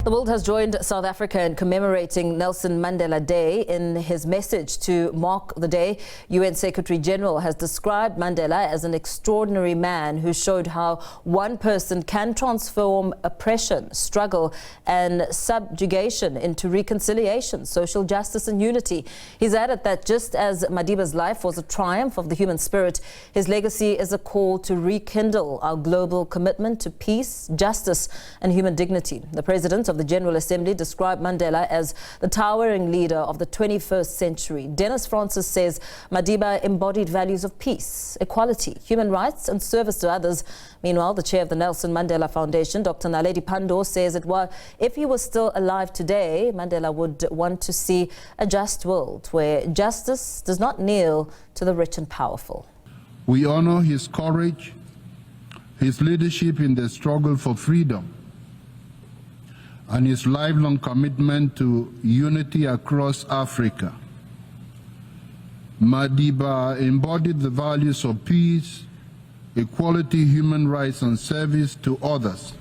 The world has joined South Africa in commemorating Nelson Mandela Day. In his message to mark the day, UN Secretary-General has described Mandela as an extraordinary man who showed how one person can transform oppression, struggle and subjugation into reconciliation, social justice and unity. He's added that just as Madiba's life was a triumph of the human spirit, his legacy is a call to rekindle our global commitment to peace, justice and human dignity. The President of the General Assembly described Mandela as the towering leader of the 21st century. Dennis Francis says Madiba embodied values of peace, equality, human rights and service to others. Meanwhile, the chair of the Nelson Mandela Foundation, Dr. Naledi Pandor, says if he was still alive today, Mandela would want to see a just world where justice does not kneel to the rich and powerful. We honor his courage, his leadership in the struggle for freedom, and his lifelong commitment to unity across Africa. Madiba embodied the values of peace, equality, human rights, and service to others.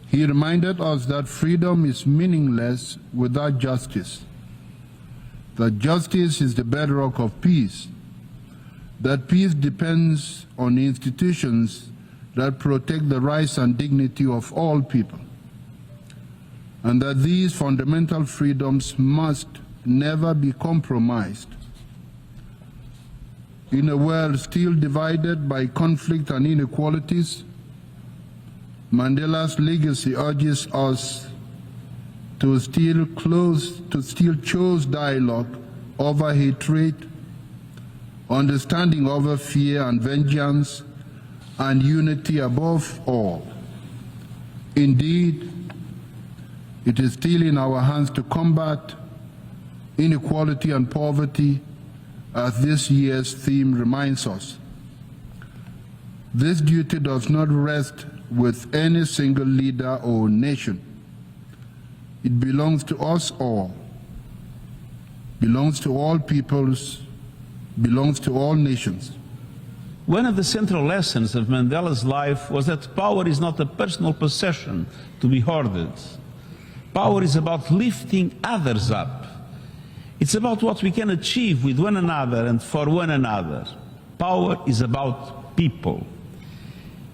He reminded us that freedom is meaningless without justice, that justice is the bedrock of peace, that peace depends on institutions that protect the rights and dignity of all people, and that these fundamental freedoms must never be compromised. In a world still divided by conflict and inequalities, Mandela's legacy urges us to still choose dialogue over hatred, understanding over fear and vengeance, and unity above all. Indeed, it is still in our hands to combat inequality and poverty, as this year's theme reminds us. This duty does not rest with any single leader or nation. It belongs to us all, belongs to all peoples, belongs to all nations. One of the central lessons of Mandela's life was that power is not a personal possession to be hoarded. Power is about lifting others up. It's about what we can achieve with one another and for one another. Power is about people.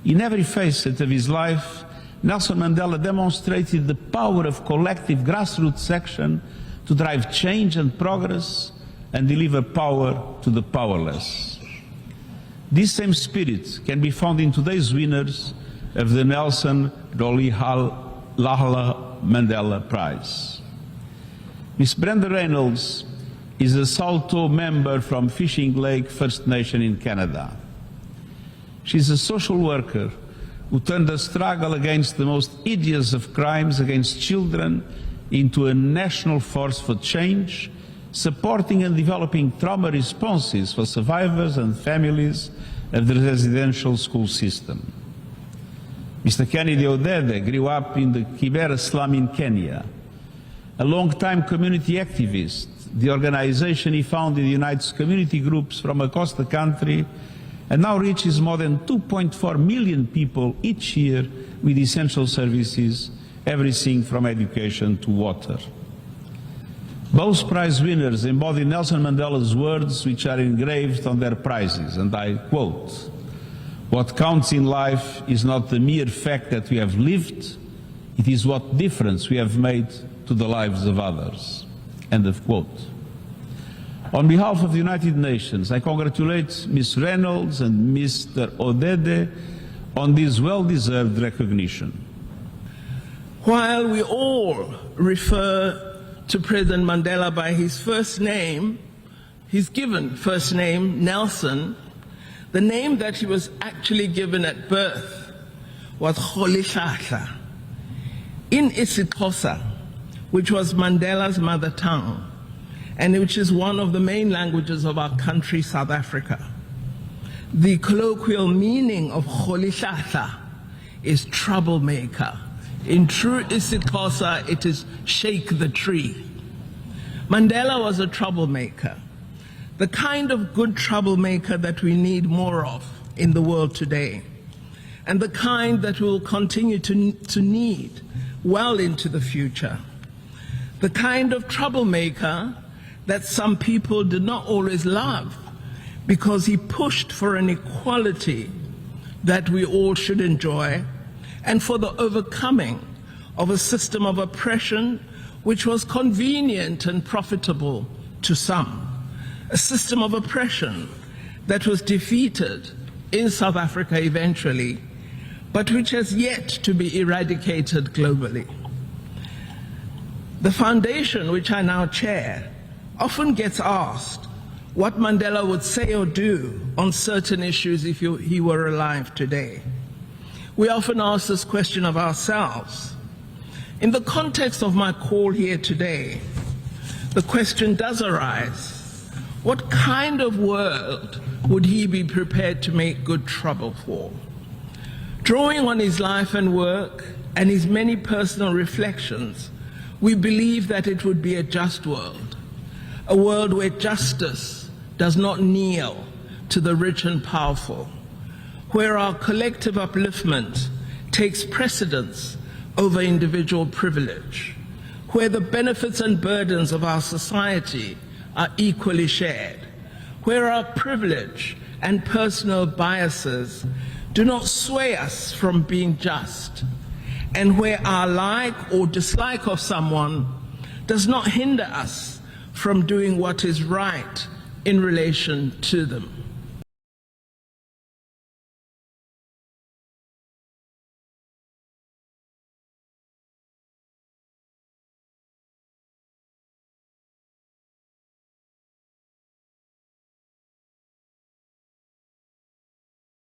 In every facet of his life, Nelson Mandela demonstrated the power of collective grassroots action to drive change and progress and deliver power to the powerless. This same spirit can be found in today's winners of the Nelson Mandela Prize. Miss Brenda Reynolds is a Salto member from Fishing Lake First Nation in Canada. She's a social worker who turned the struggle against the most hideous of crimes against children into a national force for change, supporting and developing trauma responses for survivors and families of the residential school system. Mr. Kennedy Odede grew up in the Kibera slum in Kenya. A long-time community activist, the organization he founded unites community groups from across the country and now reaches more than 2.4 million people each year with essential services, everything from education to water. Both prize winners embody Nelson Mandela's words, which are engraved on their prizes, and I quote, "What counts in life is not the mere fact that we have lived, it is what difference we have made to the lives of others." End of quote. On behalf of the United Nations, I congratulate Ms. Reynolds and Mr. Odede on this well-deserved recognition. While we all refer to President Mandela by his first name, his given first name, Nelson, the name that he was actually given at birth was Rolihlahla. In isiXhosa, which was Mandela's mother tongue, and which is one of the main languages of our country, South Africa, the colloquial meaning of Rolihlahla is troublemaker. In true isiXhosa, it is shake the tree. Mandela was a troublemaker, the kind of good troublemaker that we need more of in the world today, and the kind that we will continue to need well into the future. The kind of troublemaker that some people did not always love because he pushed for an equality that we all should enjoy and for the overcoming of a system of oppression which was convenient and profitable to some. A system of oppression that was defeated in South Africa eventually, but which has yet to be eradicated globally. The foundation, which I now chair, often gets asked what Mandela would say or do on certain issues if he were alive today. We often ask this question of ourselves. In the context of my call here today, the question does arise: what kind of world would he be prepared to make good trouble for? Drawing on his life and work and his many personal reflections, we believe that it would be a just world, a world where justice does not kneel to the rich and powerful, where our collective upliftment takes precedence over individual privilege, where the benefits and burdens of our society are equally shared, where our privilege and personal biases do not sway us from being just, and where our like or dislike of someone does not hinder us from doing what is right in relation to them.